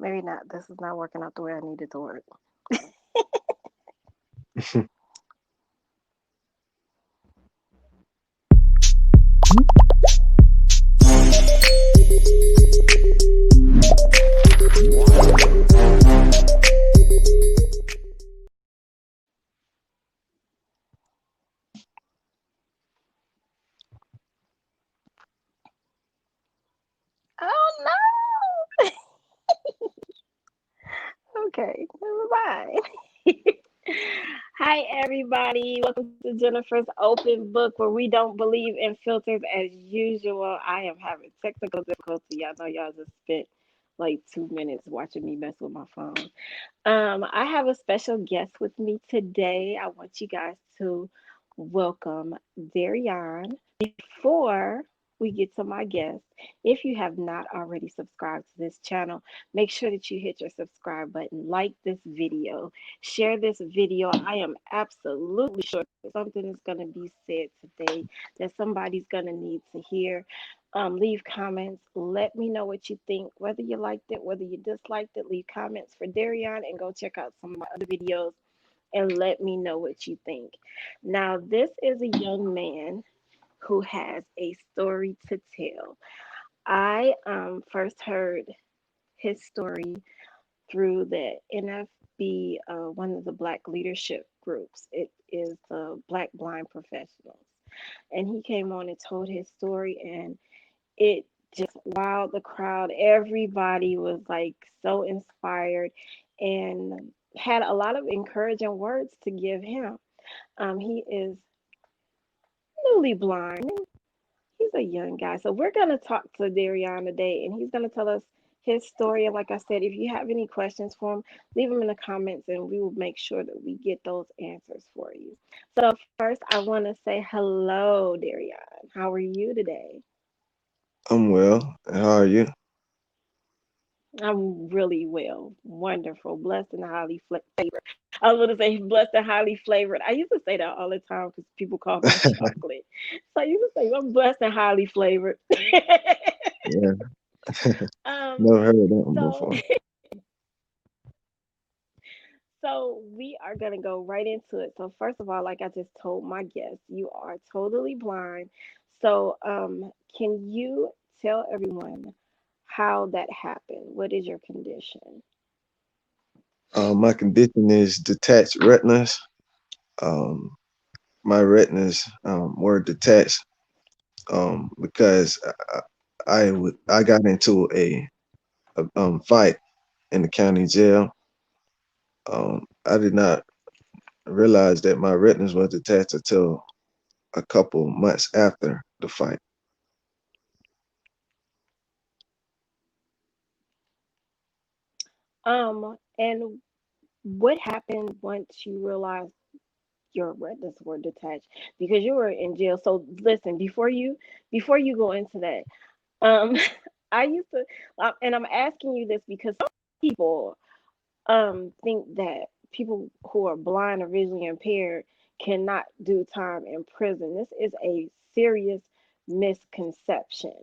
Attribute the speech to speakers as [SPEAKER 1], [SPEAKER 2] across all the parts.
[SPEAKER 1] Maybe not. This is not working out the way I need it to work. Oh no! Okay, never mind. Hi, everybody. Welcome to Jennifer's Open Book, where we don't believe in filters as usual. I am having technical difficulty. Y'all know y'all just spent like 2 minutes watching me mess with my phone. I have a special guest with me today. I want you guys to welcome Derrean. Before we get to my guest, if you have not already subscribed to this channel, make sure that you hit your subscribe button, like this video, share this video. I am absolutely sure that something is going to be said today that somebody's going to need to hear. Leave comments. Let me know what you think, whether you liked it, whether you disliked it. Leave comments for Derrean and go check out some of my other videos and let me know what you think. Now, this is a young man who has a story to tell. I first heard his story through the NFB, one of the Black leadership groups. It is the Black Blind Professionals. And he came on and told his story, and it just wowed the crowd. Everybody was like so inspired and had a lot of encouraging words to give him. He is newly blind. He's a young guy. So we're going to talk to Derrean today, and he's going to tell us his story. And like I said, if you have any questions for him, leave them in the comments, and we will make sure that we get those answers for you. So first, I want to say hello, Derrean. How are you today?
[SPEAKER 2] I'm well. How are you?
[SPEAKER 1] I'm really well, wonderful, blessed and highly flavored. I was going to say blessed and highly flavored. I used to say that all the time because people call me chocolate. So I used to say I'm blessed and highly flavored.
[SPEAKER 2] Yeah,
[SPEAKER 1] um,
[SPEAKER 2] never heard of that one
[SPEAKER 1] so
[SPEAKER 2] before.
[SPEAKER 1] so we are gonna go right into it. So first of all, like I just told my guests, you are totally blind. So can you tell everyone how that happened? What is your condition?
[SPEAKER 2] My condition is detached retinas. Um, my retinas were detached because I got into a fight in the county jail. I did not realize that my retinas were detached until a couple months after the fight.
[SPEAKER 1] And what happened once you realized your retinas were detached? Because you were in jail. So listen, before you go into that, um, I used to, and I'm asking you this because some people think that people who are blind or visually impaired cannot do time in prison. This is a serious misconception.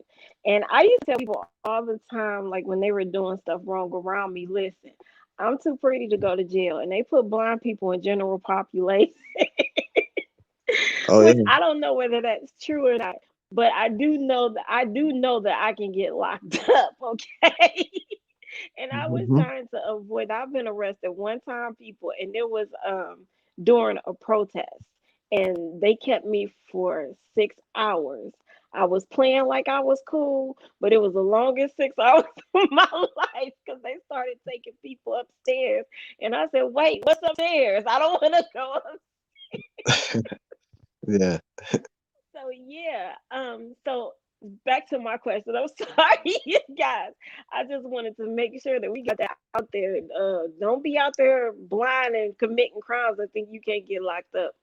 [SPEAKER 1] And I used to tell people all the time, like when they were doing stuff wrong around me, listen, I'm too pretty to go to jail. And they put blind people in general population,
[SPEAKER 2] Oh
[SPEAKER 1] which
[SPEAKER 2] yeah.
[SPEAKER 1] I don't know whether that's true or not. But I do know that I can get locked up, okay? And I was
[SPEAKER 2] Hmm.
[SPEAKER 1] trying to avoid. I've been arrested one time, people, and it was during a protest, and they kept me for 6 hours. I was playing like I was cool, but it was the longest 6 hours of my life because they started taking people upstairs, and I said, "Wait, what's upstairs? I don't want to go up."
[SPEAKER 2] Yeah.
[SPEAKER 1] So yeah, so back to my question. I'm sorry, you guys. I just wanted to make sure that we got that out there. Don't be out there blind and committing crimes and think you can't get locked up.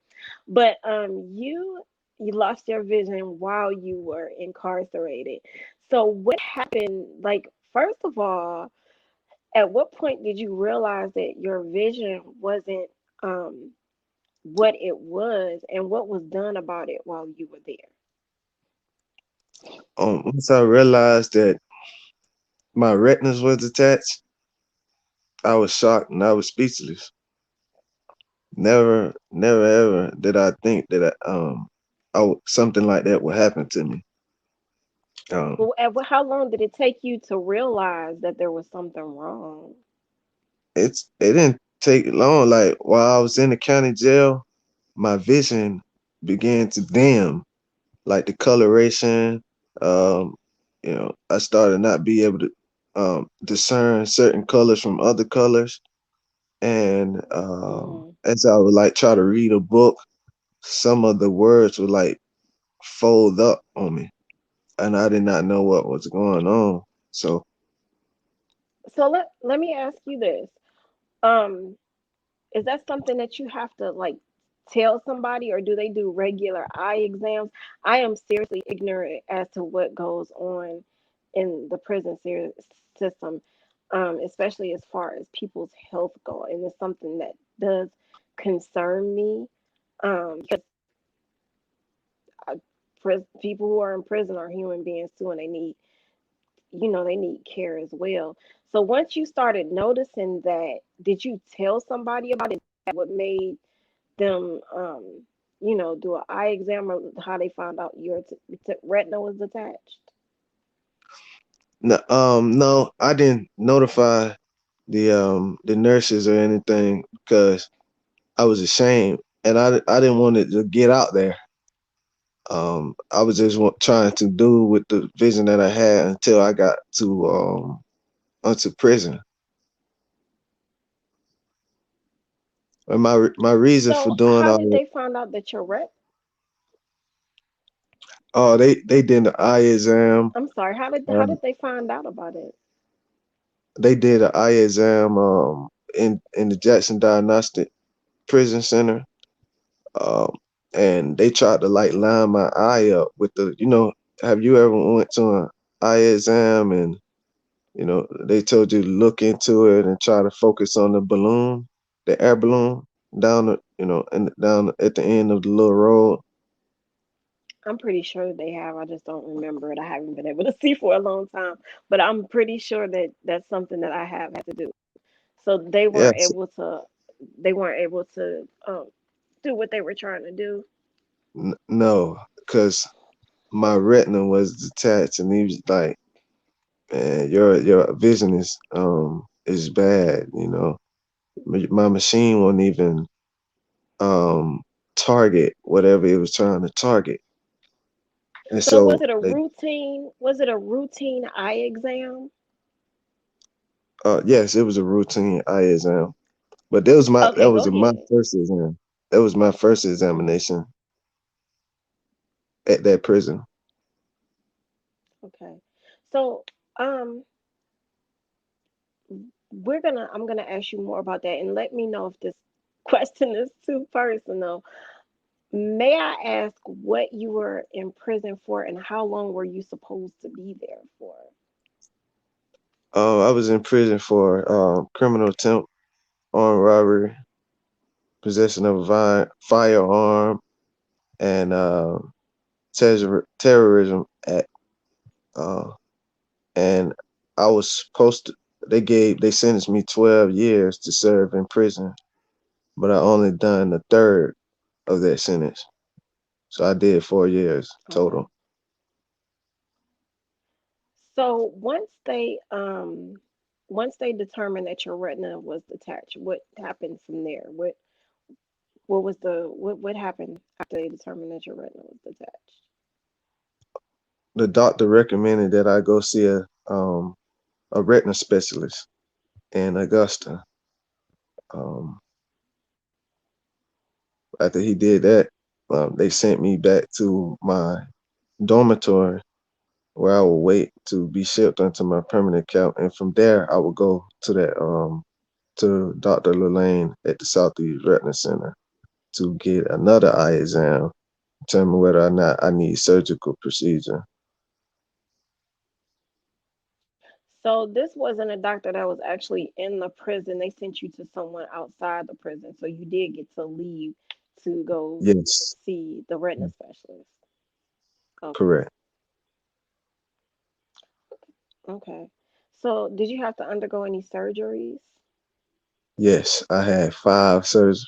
[SPEAKER 1] But you lost your vision while you were incarcerated. So what happened? Like first of all, at what point did you realize that your vision wasn't um what it was, and what was done about it while you were there?
[SPEAKER 2] Once I realized that my retinas was detached, I was shocked and I was speechless. Never ever did I think that something like that would happen to me. Um,
[SPEAKER 1] How long did it take you to realize that there was something wrong?
[SPEAKER 2] it didn't take long. Like while I was in the county jail, my vision began to dim. Like the coloration, um, I started not be able to discern certain colors from other colors, and
[SPEAKER 1] Mm.
[SPEAKER 2] as I would like try to read a book, some of the words would like fold up on me, and I did not know what was going on. So
[SPEAKER 1] So let me ask you this. Um, is that something that you have to like tell somebody, or do they do regular eye exams? I am seriously ignorant as to what goes on in the system, especially as far as people's health go, and it's something that does concern me. Because people who are in prison are human beings too, and they need care as well. So once you started noticing that, did you tell somebody about it? What made them, do an eye exam, or how they found out your retina was detached?
[SPEAKER 2] no, no, I didn't notify the nurses or anything because I was ashamed and I didn't want it to get out there. I was just trying to do with the vision that I had until I got to onto prison. And my reason for
[SPEAKER 1] So
[SPEAKER 2] doing
[SPEAKER 1] how
[SPEAKER 2] all
[SPEAKER 1] did
[SPEAKER 2] that,
[SPEAKER 1] they find out that your
[SPEAKER 2] oh, they did the eye exam.
[SPEAKER 1] I'm sorry, how did
[SPEAKER 2] Um,
[SPEAKER 1] they find out about it?
[SPEAKER 2] they did an eye exam in the Jackson Diagnostic Prison Center. Um, and they tried to like line my eye up with have you ever went to an eye exam and they told you to look into it and try to focus on the balloon, the air balloon down and down at the end of the little road.
[SPEAKER 1] I'm pretty sure they have. I just don't remember it. I haven't been able to see for a long time, but I'm pretty sure that that's something that I have had to do. So
[SPEAKER 2] Yes,
[SPEAKER 1] they weren't able to do what they were trying to do.
[SPEAKER 2] no, because my retina was detached, and he was like, "Man, your vision is bad. My machine won't even um target whatever it was trying to target." And
[SPEAKER 1] So
[SPEAKER 2] so they,
[SPEAKER 1] was it a routine eye exam?
[SPEAKER 2] yes, it was a routine eye exam. But that
[SPEAKER 1] Okay,
[SPEAKER 2] was
[SPEAKER 1] go
[SPEAKER 2] my
[SPEAKER 1] ahead.
[SPEAKER 2] first exam. That was my first examination at that prison.
[SPEAKER 1] Okay. So, um I'm gonna ask you more about that, and let me know if this question is too personal. May I ask what you were in prison for, and how long were you supposed to be there for?
[SPEAKER 2] I was in prison for criminal attempt, armed robbery, possession of a firearm, and terrorism act. Uh, and I was supposed to. They sentenced me 12 years to serve in prison, but I only done a third of that sentence. So I did 4 years
[SPEAKER 1] Okay.
[SPEAKER 2] total.
[SPEAKER 1] So once they determined that your retina was detached, what happened from there? What happened after they determined that your retina was detached?
[SPEAKER 2] The doctor recommended that I go see a retina specialist in Augusta. Um, After he did that, they sent me back to my dormitory where I would wait to be shipped onto my permanent camp, and from there I would go to Dr. Lelane at the Southeast Retina Center to get another eye exam, determine whether or not I need surgical procedure.
[SPEAKER 1] So this wasn't a doctor that was actually in the prison. They sent you to someone outside the prison. So you did get to leave to go
[SPEAKER 2] Yes,
[SPEAKER 1] see the retina specialist. Okay.
[SPEAKER 2] correct.
[SPEAKER 1] Okay. So did you have to undergo any surgeries?
[SPEAKER 2] Yes, I had 5 surgeries.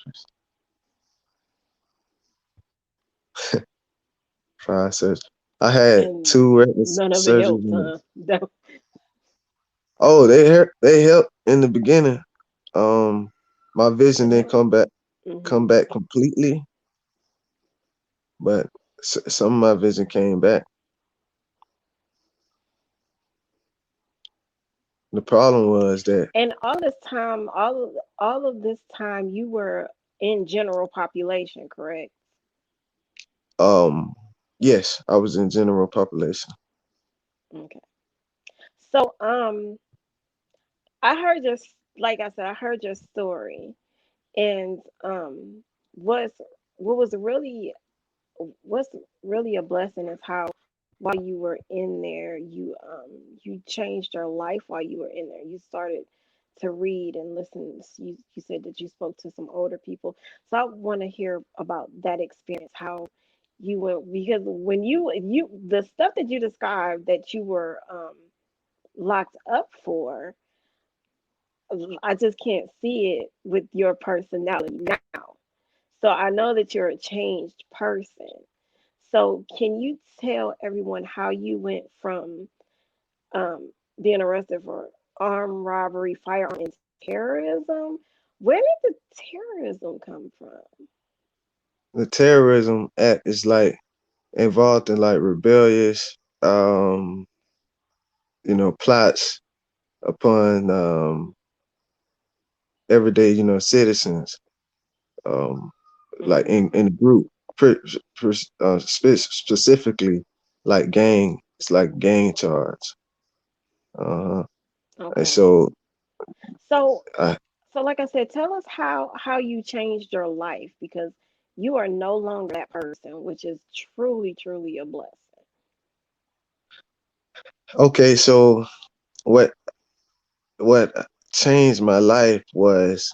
[SPEAKER 2] 5 surgeries. I had
[SPEAKER 1] And
[SPEAKER 2] two retina
[SPEAKER 1] none of it
[SPEAKER 2] surgeries.
[SPEAKER 1] helped, huh? That,
[SPEAKER 2] Oh, they helped in the beginning. Um, my vision didn't
[SPEAKER 1] that,
[SPEAKER 2] come
[SPEAKER 1] hmm.
[SPEAKER 2] back completely, but some of my vision came back. The problem was that
[SPEAKER 1] And all this time, all of this time, you were in general population, correct?
[SPEAKER 2] um, yes, I was in general population.
[SPEAKER 1] Okay. So, I heard your, like I said, I heard your story, and what's what was really what's really a blessing is how while you were in there, you changed your life while you were in there. You started to read and listen. You said that you spoke to some older people. So I want to hear about that experience, how you went, because when you the stuff that you described that you were locked up for, I just can't see it with your personality now. So I know that you're a changed person. So can you tell everyone how you went from being arrested for armed robbery, firearm, and terrorism? Where did the terrorism come from?
[SPEAKER 2] The terrorism act is like involved in like rebellious, plots upon everyday, citizens, um, like
[SPEAKER 1] Hmm.
[SPEAKER 2] in group, specifically like gang. It's like gang charge. Uh, and
[SPEAKER 1] Okay.
[SPEAKER 2] so
[SPEAKER 1] So
[SPEAKER 2] I
[SPEAKER 1] so like I said, tell us how you changed your life, because you are no longer that person, which is truly a blessing.
[SPEAKER 2] okay. So what what changed my life was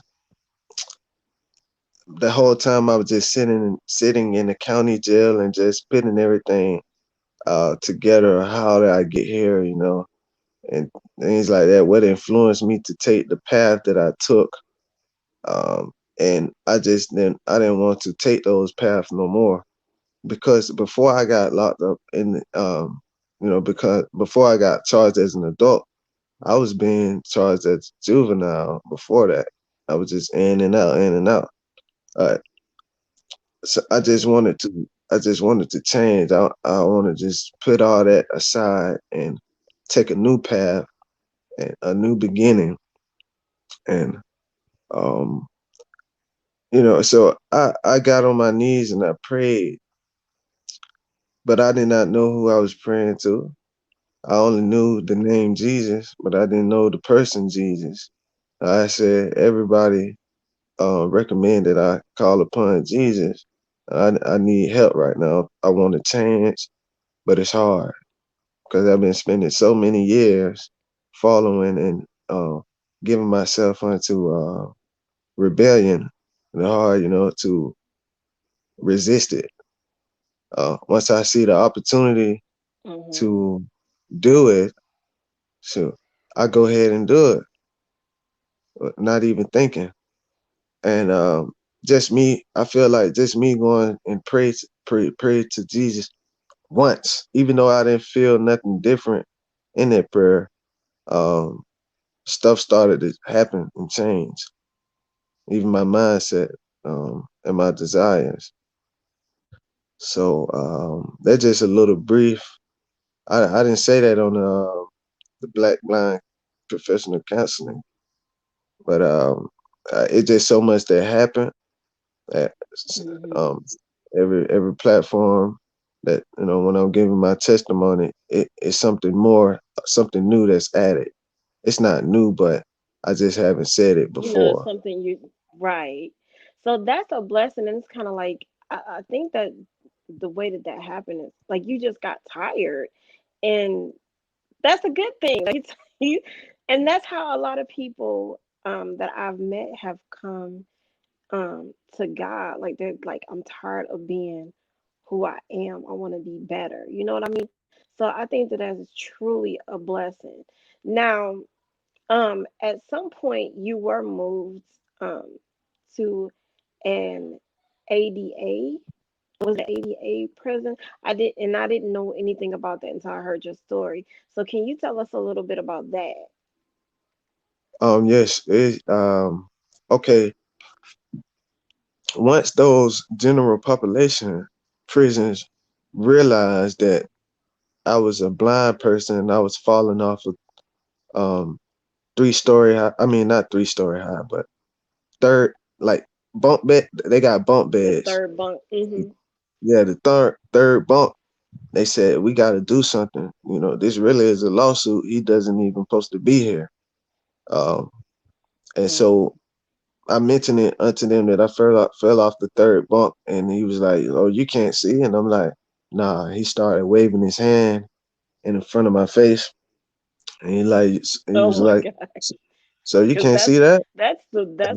[SPEAKER 2] the whole time I was just sitting in the county jail and just putting everything together. How did I get here? And things like that. What influenced me to take the path that I took? And I didn't want to take those paths no more because before I got locked up because before I got charged as an adult, I was being charged as juvenile before that. I was just in and out, in and out. Uh, so I just wanted to change. I want to just put all that aside and take a new path and a new beginning. And um, so I got on my knees and I prayed, but I did not know who I was praying to. I only knew the name Jesus, but I didn't know the person Jesus. I said everybody recommend that I call upon Jesus. I need help right now. I want to change, but it's hard because I've been spending so many years following and giving myself unto rebellion. And hard, to resist it. Once I see the opportunity
[SPEAKER 1] Hmm.
[SPEAKER 2] to do it, so I go ahead and do it, not even thinking. And just me, I feel like just me going and pray to Jesus once, even though I didn't feel nothing different in that prayer. Um, Stuff started to happen and change, even my mindset and my desires. So that's just a little brief. I didn't say that on the Black Blind Professional Counseling, but it's just so much that happened at
[SPEAKER 1] Hmm.
[SPEAKER 2] um, every platform that when I'm giving my testimony, it's something more, something new that's added. It's not new, but I just haven't said it
[SPEAKER 1] It's
[SPEAKER 2] before.
[SPEAKER 1] something you right. So that's a blessing, and it's kind of like I think that the way that that happened is like you just got tired, and that's a good thing. Like you, and that's how a lot of people that I've met have come to God. Like they're like, I'm tired of being who I am. I want to be better. You know what I mean? So I think that that is truly a blessing. Now, at some point you were moved. um to an ADA. Was it ADA prison? I didn't know anything about that until I heard your story. So can you tell us a little bit about that?
[SPEAKER 2] Yes. Okay. Once those general population prisons realized that I was a blind person and I was falling off of um 3-story high. I mean, not 3-story high, but third, like bunk bed. They got bunk
[SPEAKER 1] The
[SPEAKER 2] beds.
[SPEAKER 1] third bunk.
[SPEAKER 2] Yeah, the third bunk. They said we got to do something. This really is a lawsuit. He doesn't even supposed to be here. Um, and
[SPEAKER 1] Mm.
[SPEAKER 2] so I mentioned it unto them that I fell off the third bunk, and he was like, "Oh, you can't see," and I'm like, "Nah." He started waving his hand in front of my face, and he
[SPEAKER 1] Oh
[SPEAKER 2] was
[SPEAKER 1] my
[SPEAKER 2] like,
[SPEAKER 1] God.
[SPEAKER 2] "So you
[SPEAKER 1] Because
[SPEAKER 2] can't see that?" And
[SPEAKER 1] that's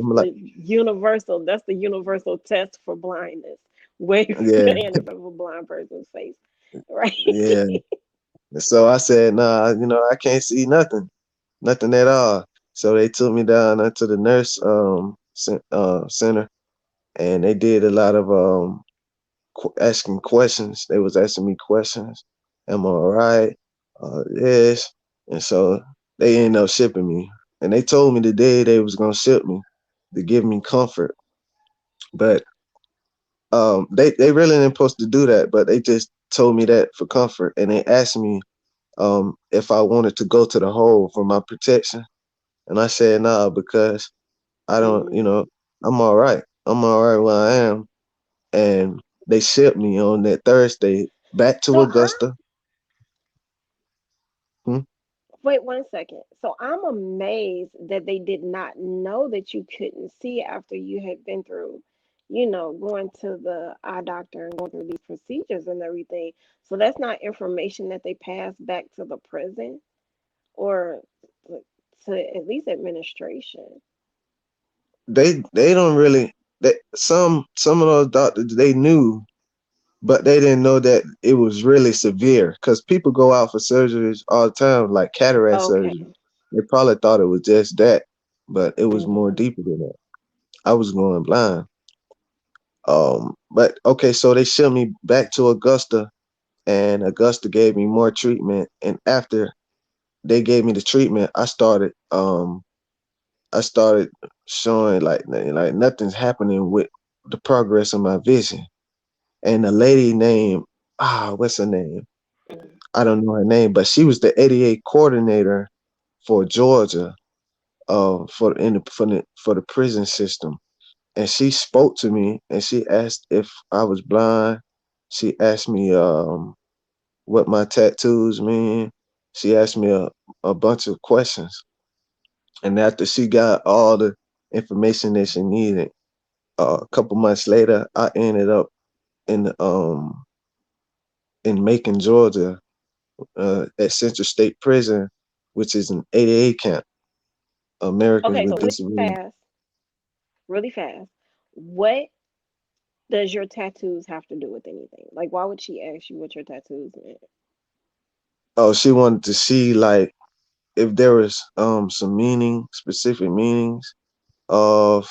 [SPEAKER 2] I'm like,
[SPEAKER 1] the universal test for blindness. Wave
[SPEAKER 2] "Yeah,
[SPEAKER 1] your hand in front of a blind person's face. Right.
[SPEAKER 2] yeah." So I said, "Nah, I can't see nothing, nothing at all." So they took me down to the nurse center, and they did a lot of asking questions. They was asking me questions. Am I all right? Yes. And so they ended up shipping me. And they told me the day they was gonna ship me to give me comfort. But they really didn't supposed to do that, but they just told me that for comfort. And they asked me if I wanted to go to the hole for my protection. And I said nah, because I don't,
[SPEAKER 1] Hmm.
[SPEAKER 2] I'm all right. I'm all right where I am. And they shipped me on that Thursday back to
[SPEAKER 1] So I'm
[SPEAKER 2] Augusta. Hmm?
[SPEAKER 1] Wait 1 second. So I'm amazed that they did not know that you couldn't see after you had been through, going to the eye doctor and going through these procedures and everything. So that's not information that they pass back to the prison or to at least administration.
[SPEAKER 2] They don't really. Some of those doctors they knew, but they didn't know that it was really severe. Because people go out for surgeries all the time, like cataract
[SPEAKER 1] Okay.
[SPEAKER 2] surgery. They probably thought it was just that, but it was more
[SPEAKER 1] Hmm.
[SPEAKER 2] deeper than that. I was going blind. But okay, so they sent me back to Augusta, and Augusta gave me more treatment. And after they gave me the treatment, I started showing like nothing's happening with the progress of my vision. And a lady named what's her name? I don't know her name, but she was the 88 coordinator for Georgia, for the prison system. And she spoke to me and she asked if I was blind. She asked me what my tattoos mean. She asked me a bunch of questions. And after she got all the information that she needed, a couple months later, I ended up in Macon, Georgia, at Central State Prison, which is an 88 camp, Americans
[SPEAKER 1] Okay,
[SPEAKER 2] with
[SPEAKER 1] so
[SPEAKER 2] Disabilities.
[SPEAKER 1] really fast. What does your tattoos have to do with anything? Like, why would she ask you what your tattoos meant?
[SPEAKER 2] Oh, she wanted to see like if there was some specific meanings of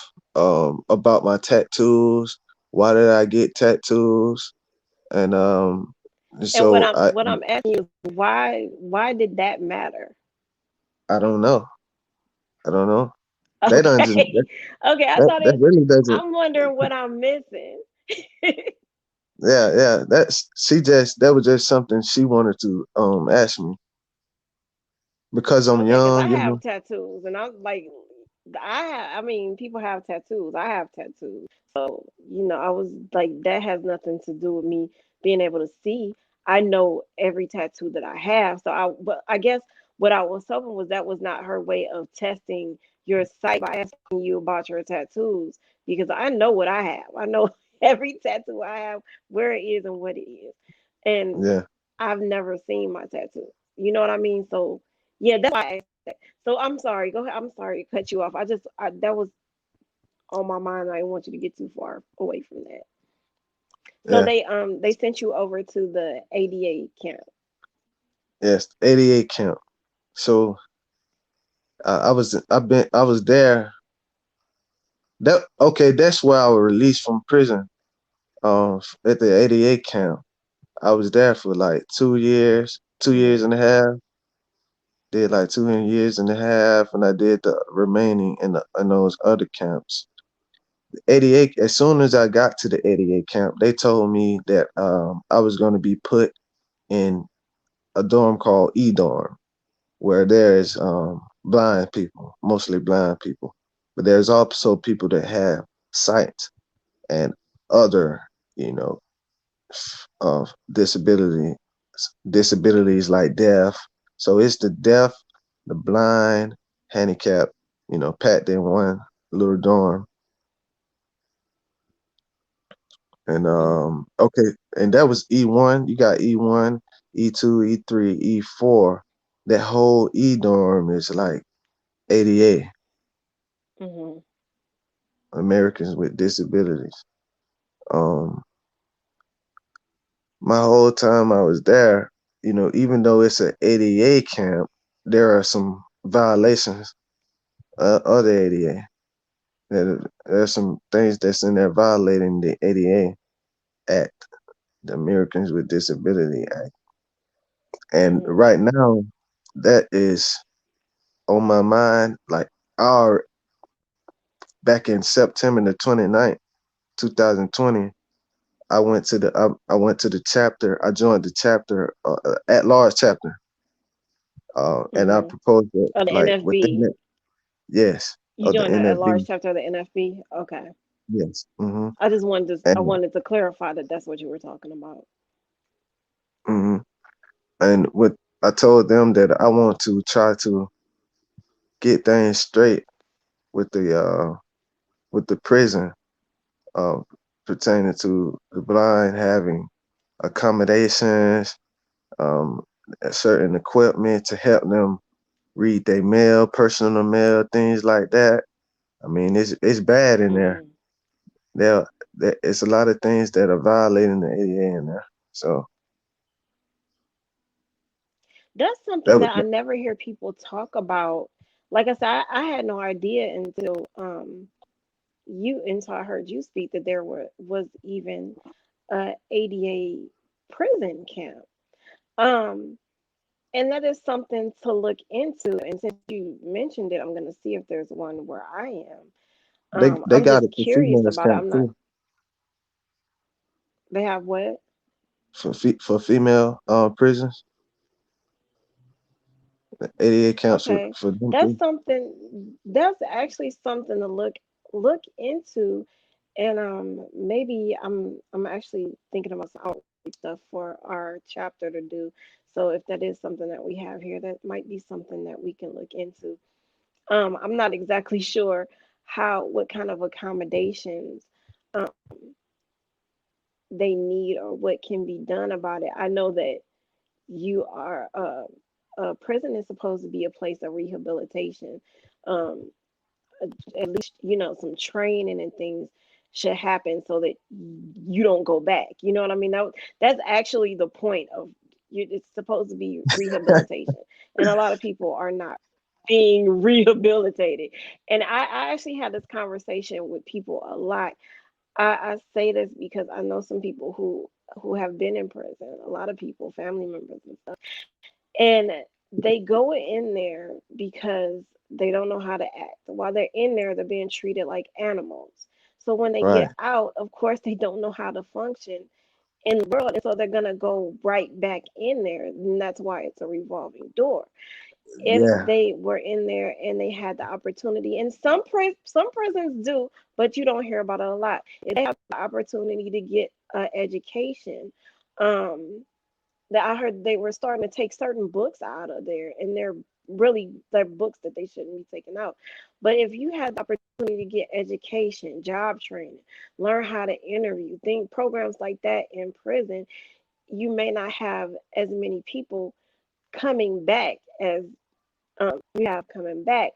[SPEAKER 2] about my tattoos. Why did I get tattoos? And
[SPEAKER 1] And
[SPEAKER 2] so
[SPEAKER 1] what I'm asking you is why did that matter?
[SPEAKER 2] I don't know. I don't know. They don't just
[SPEAKER 1] Okay. Okay, I thought
[SPEAKER 2] that
[SPEAKER 1] it
[SPEAKER 2] really doesn't.
[SPEAKER 1] I'm wondering what I'm missing.
[SPEAKER 2] Yeah, yeah. That was just something she wanted to ask me because I'm
[SPEAKER 1] Okay, because I
[SPEAKER 2] young,
[SPEAKER 1] have tattoos, and I'm like, I mean, people have tattoos. I have tattoos, so I was like, that has nothing to do with me being able to see. I know every tattoo that I have, but I guess what I was hoping was that was not her way of testing your sight by asking you about your tattoos, because I know what I have. I know every tattoo I have, where it is and what it is, and
[SPEAKER 2] Yeah,
[SPEAKER 1] I've never seen my tattoo. You know what I mean? So yeah, that's why I asked that. So I'm sorry. Go ahead. I'm sorry to cut you off. That was on my mind. I didn't want you to get too far away from that. So
[SPEAKER 2] yeah,
[SPEAKER 1] they sent you over to the ADA camp.
[SPEAKER 2] yes. 88 camp. So I was there that okay. That's where I was released from prison. At the 88 camp, I was there for like 2 years, 2 years
[SPEAKER 1] Mm-hmm.
[SPEAKER 2] and a half. Did like 2 years and a half, and I did the remaining in those other camps. 88. As soon as I got to the 88 camp, they told me that I was going to be put in a dorm called E dorm, where there's blind people, mostly blind people, but there's also people that have sight and other, you know, of disabilities like deaf. So it's the deaf, the blind, handicapped, packed in one little dorm. And
[SPEAKER 1] Mm-hmm.
[SPEAKER 2] okay, and that was E1. You got E1, E2, E3, E4. That whole E dorm is like 88
[SPEAKER 1] Mm-hmm.
[SPEAKER 2] Americans with disabilities. Um, my whole time I was there, even though it's an ADA camp, there are some violations of the ADA. There's some things that's in there violating the ADA Act, the Americans with Disability Act. And
[SPEAKER 1] Mm-hmm.
[SPEAKER 2] right now, that is on my mind. Like, our back in September the 29th, 2020, I went to the chapter. I joined the chapter, at large chapter, and I
[SPEAKER 1] Mm-hmm.
[SPEAKER 2] proposed that,
[SPEAKER 1] Oh, the
[SPEAKER 2] like, within
[SPEAKER 1] NFB.
[SPEAKER 2] that, yes,
[SPEAKER 1] You
[SPEAKER 2] of the
[SPEAKER 1] joined a large
[SPEAKER 2] NFB,
[SPEAKER 1] chapter of the NFB? Okay.
[SPEAKER 2] yes,
[SPEAKER 1] I
[SPEAKER 2] and
[SPEAKER 1] wanted to clarify that that's what you were talking about.
[SPEAKER 2] hmm and what I told them that I want to try to get things straight with the prison, uh, pertaining to the blind having accommodations, um, certain equipment to help them read their mail, personal mail, things like that. I mean, it's bad in there.
[SPEAKER 1] Mm-hmm.
[SPEAKER 2] There it's a lot of things that are violating the ADA in there. So
[SPEAKER 1] That's
[SPEAKER 2] that
[SPEAKER 1] something
[SPEAKER 2] was
[SPEAKER 1] that I never hear people talk about. Like I said, I had no idea until until I heard you speak that there was even a ADA prison camp. Um, and that is something to look into. And since you mentioned it, I'm going to see if there's one where I am.
[SPEAKER 2] they
[SPEAKER 1] I'm
[SPEAKER 2] got
[SPEAKER 1] just
[SPEAKER 2] it for
[SPEAKER 1] curious
[SPEAKER 2] females
[SPEAKER 1] about it.
[SPEAKER 2] camp
[SPEAKER 1] I'm not.
[SPEAKER 2] too,
[SPEAKER 1] They have what?
[SPEAKER 2] for female prisons. The ADA camps
[SPEAKER 1] Okay,
[SPEAKER 2] for them too.
[SPEAKER 1] That's actually something to look into, and maybe I'm actually thinking about some outreach stuff for our chapter to do. So if that is something that we have here, that might be something that we can look into. I'm not exactly sure what kind of accommodations um they need or what can be done about it. I know that you are a prison is supposed to be a place of rehabilitation. Um, at least some training and things should happen so that you don't go back. You know what I mean? That's actually the point of you. It's supposed to be rehabilitation, and a lot of people are not being rehabilitated. And I actually had this conversation with people a lot. I say this because I know some people who have been in prison. A lot of people, family members and stuff, and they go in there because they don't know how to act. While they're in there, they're being treated like animals. So when they
[SPEAKER 2] Right.
[SPEAKER 1] get out, of course, they don't know how to function in the world. And so they're going to go right back in there. And that's why it's a revolving door. If
[SPEAKER 2] Yeah.
[SPEAKER 1] they were in there and they had the opportunity, and some prisons do, but you don't hear about it a lot. If they have the opportunity to get education, um, that I heard they were starting to take certain books out of there, and they're books that they shouldn't be taken out. But if you had the opportunity to get education, job training, learn how to interview, think programs like that in prison, you may not have as many people coming back as you have coming back.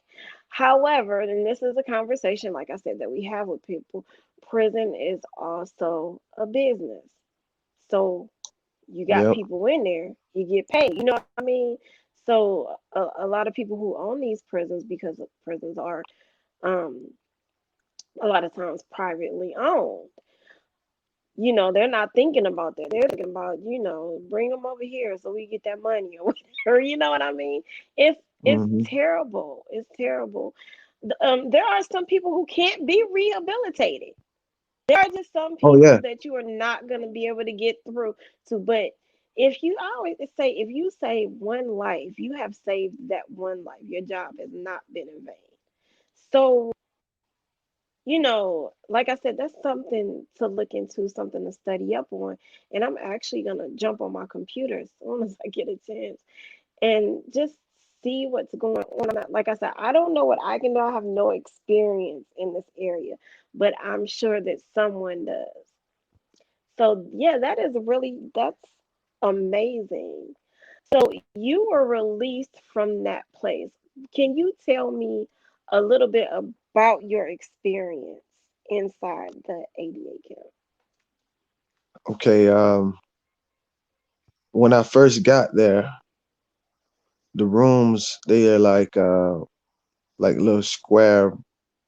[SPEAKER 1] However, and this is a conversation, like I said, that we have with people, prison is also a business. So you got
[SPEAKER 2] Yep.
[SPEAKER 1] people in there, you get paid. You know what I mean? So a lot of people who own these prisons, because prisons are um, a lot of times privately owned. They're not thinking about that. They're thinking about, bring them over here so we get that money or whatever. You know what I mean? It's
[SPEAKER 2] Hmm.
[SPEAKER 1] terrible. It's terrible. There are some people who can't be rehabilitated. There are just some
[SPEAKER 2] Oh yeah.
[SPEAKER 1] people that you are not going to be able to get through to. But if you, I always say, if you save one life, you have saved that one life. Your job has not been in vain. So, like I said, that's something to look into, something to study up on. And I'm actually going to jump on my computer as soon as I get a chance and just see what's going on. Like I said, I don't know what I can do. I have no experience in this area, but I'm sure that someone does. So yeah, that's amazing. So you were released from that place. Can you tell me a little bit about your experience inside the ADA camp?
[SPEAKER 2] Okay. When I first got there, the rooms they are like little square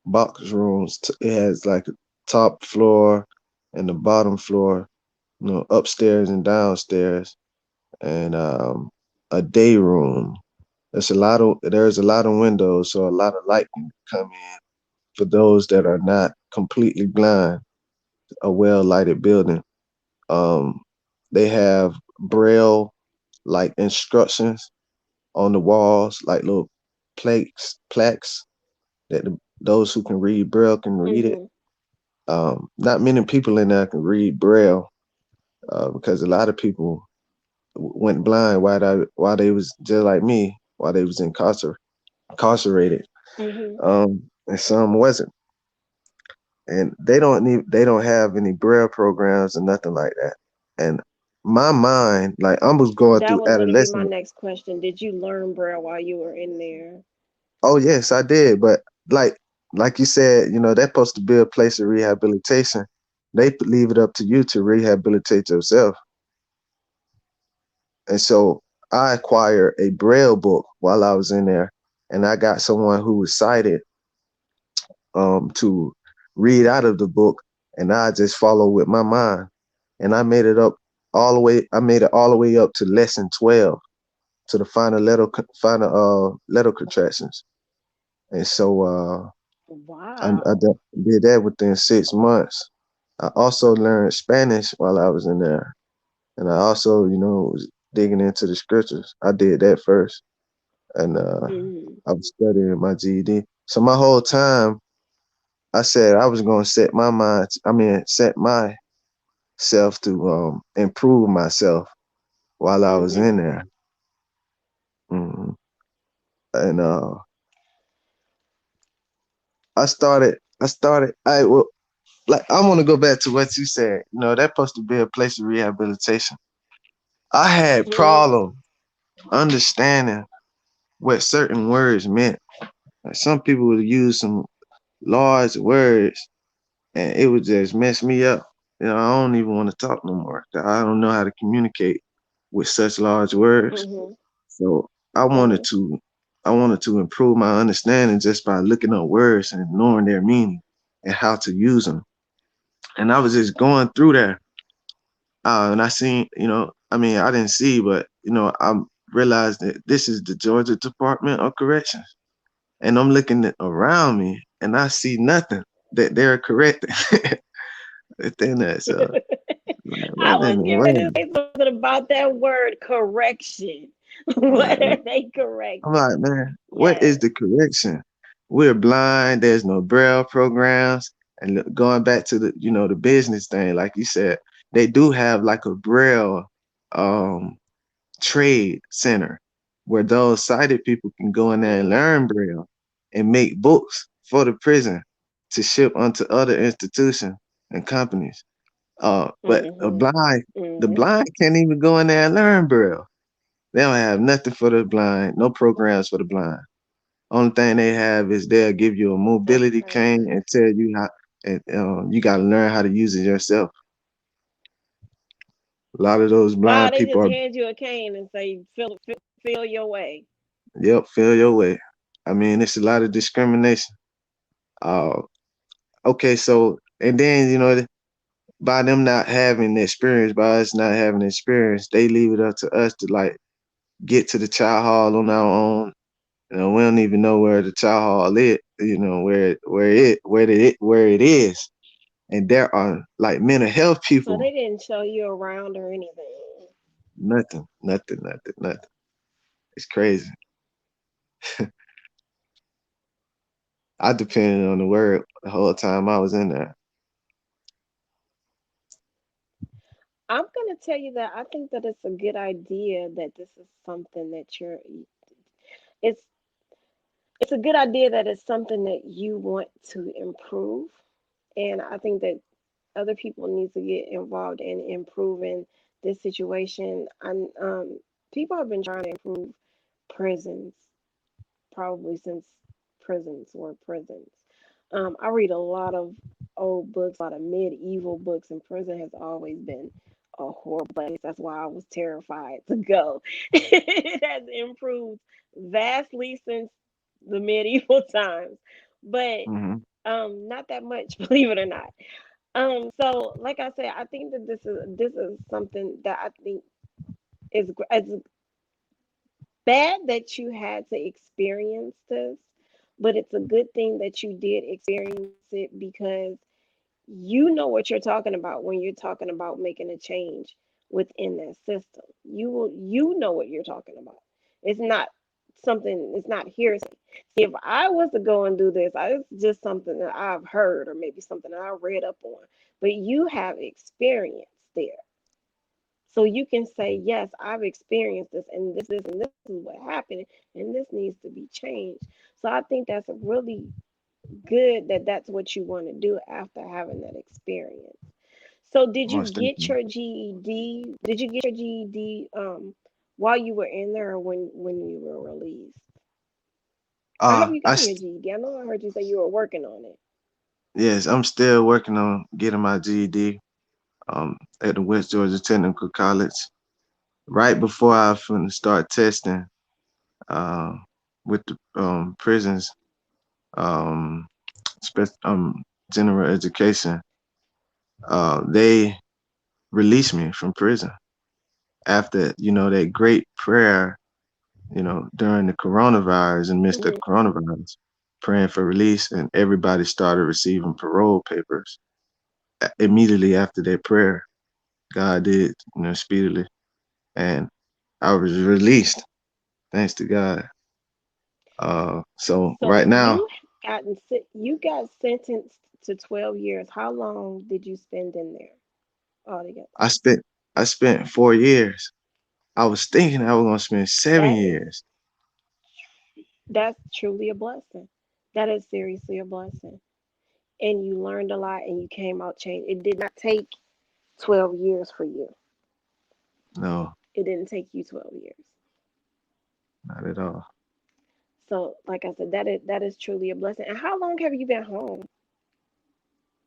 [SPEAKER 2] box rooms. It has like a top floor and the bottom floor, upstairs and downstairs, and a day room. There's a lot of windows, so a lot of light can come in for those that are not completely blind. A well lighted building. Um, they have braille like instructions on the walls, like little plaques that those who can read braille can read it.
[SPEAKER 1] Mm-hmm.
[SPEAKER 2] Not many people in there can read braille because a lot of people went blind while they was just like me while they was incarcerated,
[SPEAKER 1] Mm-hmm.
[SPEAKER 2] and some wasn't, and they don't have any braille programs or nothing like that. And my mind, like I was going
[SPEAKER 1] That
[SPEAKER 2] through
[SPEAKER 1] was going to be my
[SPEAKER 2] adolescence.
[SPEAKER 1] next question. Did you learn Braille while you were in there?
[SPEAKER 2] Oh yes, I did, but like like you said, that's supposed to be a place of rehabilitation. They leave it up to you to rehabilitate yourself. And so I acquired a braille book while I was in there, and I got someone who was sighted to read out of the book, and I just follow with my mind. And I made it up all the way. I made it all the way up to lesson 12, to the final letter contractions. And so I
[SPEAKER 1] Wow.
[SPEAKER 2] did that within 6 months. I also learned Spanish while I was in there, and I also, was digging into the scriptures. I did that first, and
[SPEAKER 1] Mm-hmm.
[SPEAKER 2] I was studying my GED. So my whole time, I said I was going to set my mind. I mean, set myself to improve myself while I was in
[SPEAKER 1] Mm-hmm.
[SPEAKER 2] there. Hmm. And I started. I well, like I want to go back to what you said. That's supposed to be a place of rehabilitation. I had
[SPEAKER 1] Mm-hmm.
[SPEAKER 2] problem understanding what certain words meant. Like some people would use some large words, and it would just mess me up. I don't even want to talk no more. I don't know how to communicate with such large words.
[SPEAKER 1] Mm-hmm.
[SPEAKER 2] So I wanted
[SPEAKER 1] Mm-hmm.
[SPEAKER 2] to, I wanted to improve my understanding just by looking up words and knowing their meaning and how to use them. And I was just going through there, and I seen, I mean, I didn't see, but I realized that this is the Georgia Department of Corrections, and I'm looking around me, and I see nothing that they're correcting. Within that, so
[SPEAKER 1] I
[SPEAKER 2] what in
[SPEAKER 1] was
[SPEAKER 2] the
[SPEAKER 1] getting ready to
[SPEAKER 2] world?
[SPEAKER 1] say something about that word correction.
[SPEAKER 2] Like,
[SPEAKER 1] What are they
[SPEAKER 2] I'm
[SPEAKER 1] correcting?
[SPEAKER 2] like, man, what is
[SPEAKER 1] Yes.
[SPEAKER 2] the correction? We're blind. There's no braille programs. And going back to the business thing, like you said, they do have like a braille um, trade center where those sighted people can go in there and
[SPEAKER 1] Mm-hmm.
[SPEAKER 2] learn braille and make books for the prison to ship onto other institutions and companies. But
[SPEAKER 1] Mm-hmm.
[SPEAKER 2] the
[SPEAKER 1] Mm-hmm.
[SPEAKER 2] blind can't even go in there and learn braille. They don't have nothing for the blind, no programs for the blind. Only thing they have is they'll give you a
[SPEAKER 1] That's
[SPEAKER 2] mobility cane
[SPEAKER 1] crazy.
[SPEAKER 2] and tell you how, and you got to learn how to use it yourself. A lot of those
[SPEAKER 1] Wow,
[SPEAKER 2] blind
[SPEAKER 1] they
[SPEAKER 2] people
[SPEAKER 1] just
[SPEAKER 2] are,
[SPEAKER 1] hand you a cane and say, feel your way.
[SPEAKER 2] yep, feel your way. I mean, it's a lot of discrimination. Uh, Okay, so and then by them not having the experience, by us not having the experience, they leave it up to us to like get to the child hall on our own. We don't even know where the child hall is. Where it is, and there are like mental health
[SPEAKER 1] So
[SPEAKER 2] people.
[SPEAKER 1] they didn't show you around or anything.
[SPEAKER 2] Nothing, nothing, nothing, nothing. It's crazy. I depended on the word the whole time I was in there.
[SPEAKER 1] I'm gonna tell you that I think that it's a good idea that this is something that it's it's a good idea that it's something that you want to improve. And I think that other people need to get involved in improving this situation. And people have been trying to improve prisons probably since prisons were prisons. I read a lot of old books, a lot of medieval books, and prison has always been a horrible place. That's why I was terrified to go. It has improved vastly since the medieval times, but
[SPEAKER 2] Hmm.
[SPEAKER 1] not that much, believe it or not. So like I said, I think that this is something that I think is bad that you had to experience this, but it's a good thing that you did experience it because you know what you're talking about when you're talking about making a change within that system. You know what you're talking about. It's not something, it's not hearsay. See, if I was to go and do this, it's just something that I've heard or maybe something that I read up on. But you have experience there. So you can say, yes, I've experienced this and this is what happened and this needs to be changed. So I think that's really good that that's what you want to do after having that experience. So did you
[SPEAKER 2] Most
[SPEAKER 1] get
[SPEAKER 2] definitely.
[SPEAKER 1] your GED? Did you get your GED while you were in there or when you were released? Or have
[SPEAKER 2] Uh,
[SPEAKER 1] you
[SPEAKER 2] I
[SPEAKER 1] gotten your GED? I know I heard you say you were working on it.
[SPEAKER 2] Yes, I'm still working on getting my GED. At the West Georgia Technical College. Right before I finna start testing, uh, with the prisons, um, general education, they released me from prison after that great prayer, during the coronavirus and midst of
[SPEAKER 1] Hmm.
[SPEAKER 2] the coronavirus, praying for release, and everybody started receiving parole papers immediately after that prayer. God did, speedily, and I was released, thanks to God. So
[SPEAKER 1] So
[SPEAKER 2] right now,
[SPEAKER 1] you got sentenced to 12 years. How long did you spend in there altogether?
[SPEAKER 2] I spent I spent 4 years. I was thinking I was gonna spend seven
[SPEAKER 1] That is
[SPEAKER 2] years.
[SPEAKER 1] that's truly a blessing. That is seriously a blessing. And you learned a lot and you came out changed. It did not take 12 years for you.
[SPEAKER 2] No,
[SPEAKER 1] It didn't take you 12 years.
[SPEAKER 2] not at all.
[SPEAKER 1] So, like I said, that is truly a blessing. And how long have you been home?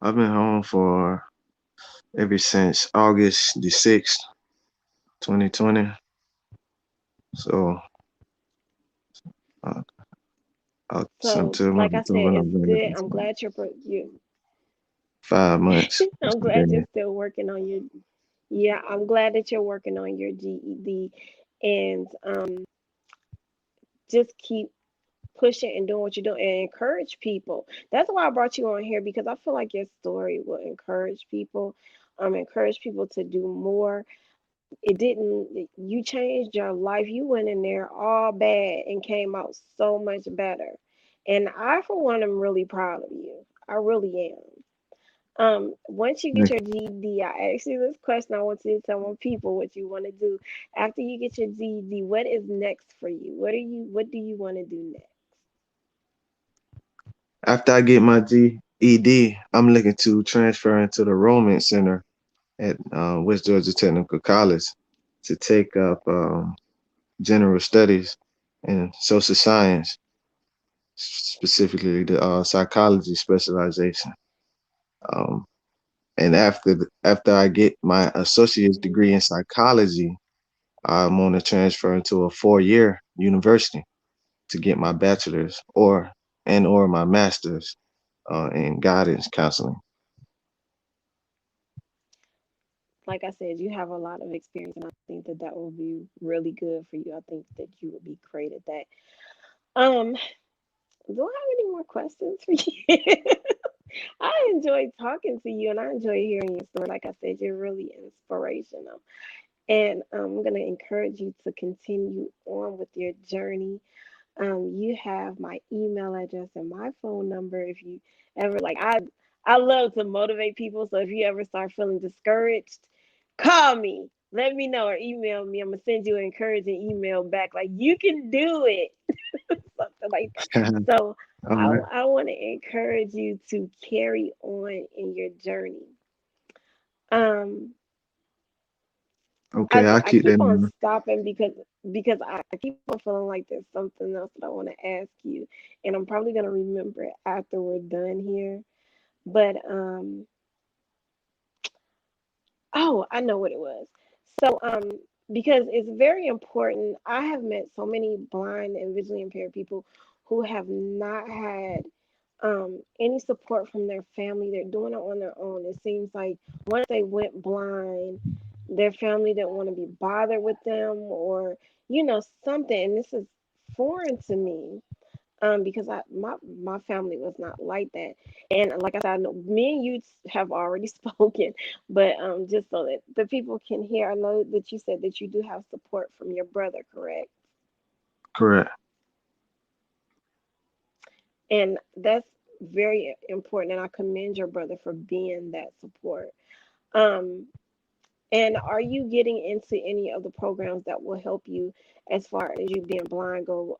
[SPEAKER 2] I've been home for ever since August the 6th, 2020. So uh,
[SPEAKER 1] So,
[SPEAKER 2] September,
[SPEAKER 1] like I said,
[SPEAKER 2] October,
[SPEAKER 1] it's
[SPEAKER 2] November,
[SPEAKER 1] good. I'm
[SPEAKER 2] December.
[SPEAKER 1] glad you
[SPEAKER 2] 5 months.
[SPEAKER 1] I'm glad you're still working on your yeah, I'm glad that you're working on your GED and just keep pushing and doing what you're doing and encourage people. That's why I brought you on here because I feel like your story will encourage people to do more. It didn't, you changed your life. You went in there all bad and came out so much better. And I, for one, am really proud of you. I really am. Once you get your GED, I asked you this question. I want you to tell my people what you want to do after you get your GED. What is next for you? What do you want to do next?
[SPEAKER 2] After I get my GED, I'm looking to transfer into the Roman Center at West Georgia Technical College to take up general studies and social science, specifically the psychology specialization. Um, and after I get my associate's
[SPEAKER 1] Hmm.
[SPEAKER 2] degree in psychology, I'm going to transfer into a 4 year university to get my bachelor's or my master's. and guidance counseling.
[SPEAKER 1] Like I said, you have a lot of experience, and I think that that will be really good for you. I think that you would be great at that. Um, do I have any more questions for you? I enjoyed talking to you, and I enjoy hearing your story. Like I said, you're really inspirational. And I'm going to encourage you to continue on with your journey. You have my email address and my phone number. If you ever I love to motivate people. So if you ever start feeling discouraged, call me. Let me know or email me. I'm gonna send you an encouraging email back. Like you can do it, something like that. So
[SPEAKER 2] All right.
[SPEAKER 1] I want to encourage you to carry on in your journey. Um,
[SPEAKER 2] Okay, I'll
[SPEAKER 1] I
[SPEAKER 2] keep
[SPEAKER 1] keep
[SPEAKER 2] that in
[SPEAKER 1] on
[SPEAKER 2] mind.
[SPEAKER 1] stopping because I keep on feeling like there's something else that I want to ask you, and I'm probably gonna remember it after we're done here. But oh, I know what it was. So because it's very important. I have met so many blind and visually impaired people who have not had any support from their family. They're doing it on their own. It seems like once they went blind, their family didn't want to be bothered with them or, something. And this is foreign to me. Because my family was not like that, and like I said, I know me and you have already spoken, but just so that the people can hear, I know that you said that you do have support from your brother, correct?
[SPEAKER 2] Correct.
[SPEAKER 1] And that's very important, and I commend your brother for being that support. Um, and are you getting into any of the programs that will help you as far as you being blind go?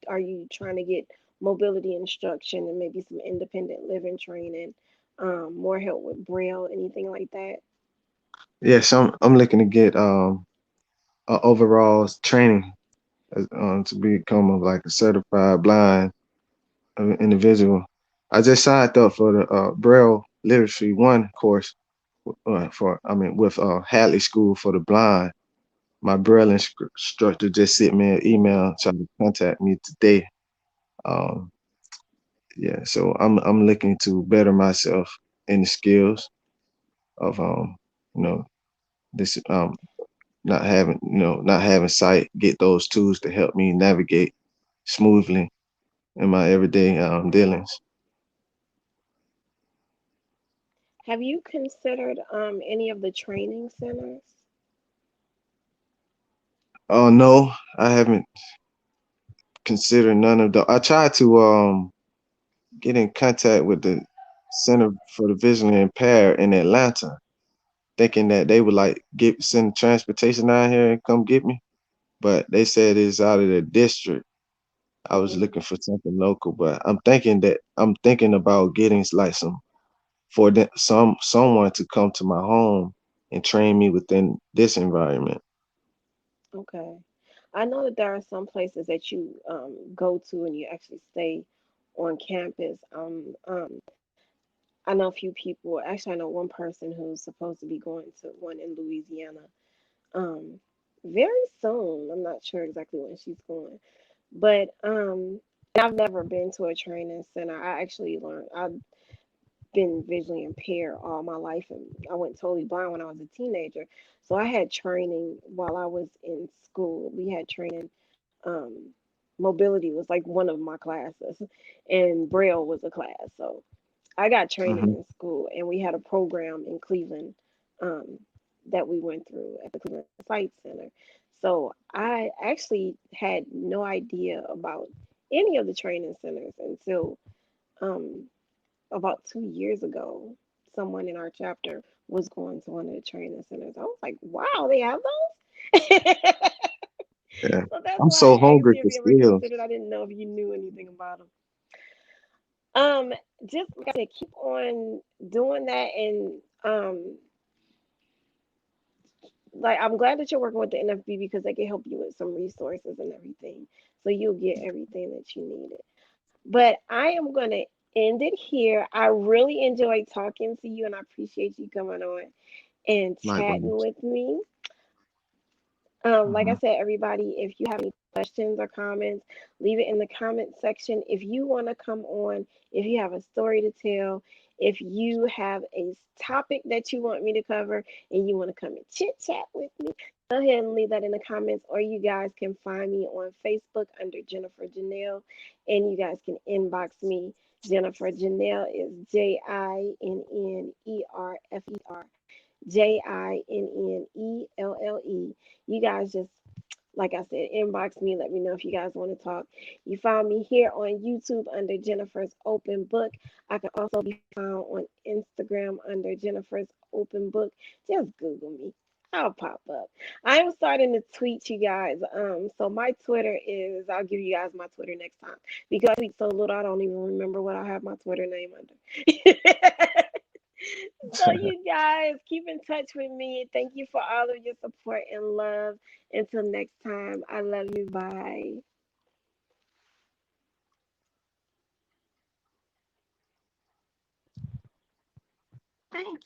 [SPEAKER 1] Are you trying to get mobility instruction and maybe some independent living training, more help with Braille, anything like that?
[SPEAKER 2] Yes, I'm looking to get a overall training to become like a certified blind individual. I just signed up for the Braille Literacy One course with Hadley School for the Blind. My Braille instructor just sent me an email trying to contact me today. Um, yeah, so I'm looking to better myself in the skills of you know this not having sight, get those tools to help me navigate smoothly in my everyday dealings.
[SPEAKER 1] Have you considered any of the training centers?
[SPEAKER 2] Oh no, I haven't considered none of the. I tried to get in contact with the Center for the Visually Impaired in Atlanta, thinking that they would like send transportation down here and come get me, but they said it's out of the district. I was
[SPEAKER 1] Mm,
[SPEAKER 2] looking for something local, but I'm thinking about getting like someone to come to my home and train me within this environment.
[SPEAKER 1] okay. I know that there are some places that you go to and you actually stay on campus. I know a few people. Actually, I know one person who's supposed to be going to one in Louisiana um, very soon. I'm not sure exactly when she's going, but and I've never been to a training center. I actually learned. I've been visually impaired all my life, and I went totally blind when I was a teenager. So I had training while I was in school. We had training. Um, Mobility was like one of my classes, and Braille was a class. So I got training
[SPEAKER 2] Hmm.
[SPEAKER 1] in school, and we had a program in Cleveland um, that we went through at the Cleveland Sight Center. So I actually had no idea about any of the training centers until um, about 2 years ago. Someone in our chapter was going to one of the training centers. I was like, wow, they have those?
[SPEAKER 2] Yeah,
[SPEAKER 1] So that's
[SPEAKER 2] I'm
[SPEAKER 1] why
[SPEAKER 2] so
[SPEAKER 1] I asked
[SPEAKER 2] hungry
[SPEAKER 1] you if
[SPEAKER 2] for
[SPEAKER 1] you ever
[SPEAKER 2] skills.
[SPEAKER 1] considered. I didn't know if you knew anything about them. Um, just like I said, keep on doing that, and like I'm glad that you're working with the NFB because they can help you with some resources and everything, so you'll get everything that you needed. But I am gonna end it here. I really enjoyed talking to you, and I appreciate you coming on and chatting
[SPEAKER 2] Likewise.
[SPEAKER 1] with me. Like I
[SPEAKER 2] Mhm.
[SPEAKER 1] said, everybody, if you have any questions or comments, leave it in the comment section. If you want to come on, if you have a story to tell, if you have a topic that you want me to cover and you want to come and chit chat with me, go ahead and leave that in the comments. Or you guys can find me on Facebook under Jennifer Janelle, and you guys can inbox me. Jennifer Janelle is JINNERFER, JINNELLE. You guys just, like I said, inbox me. Let me know if you guys want to talk. You found me here on YouTube under Jennifer's Open Book. I can also be found on Instagram under Jennifer's Open Book. Just Google me. I'll pop up. I am starting to tweet you guys. So my Twitter is, I'll give you guys my Twitter next time because I tweet so little I don't even remember what I have my Twitter name under. So you guys keep in touch with me. Thank you for all of your support and love. Until next time, I love you. Bye. Thank you.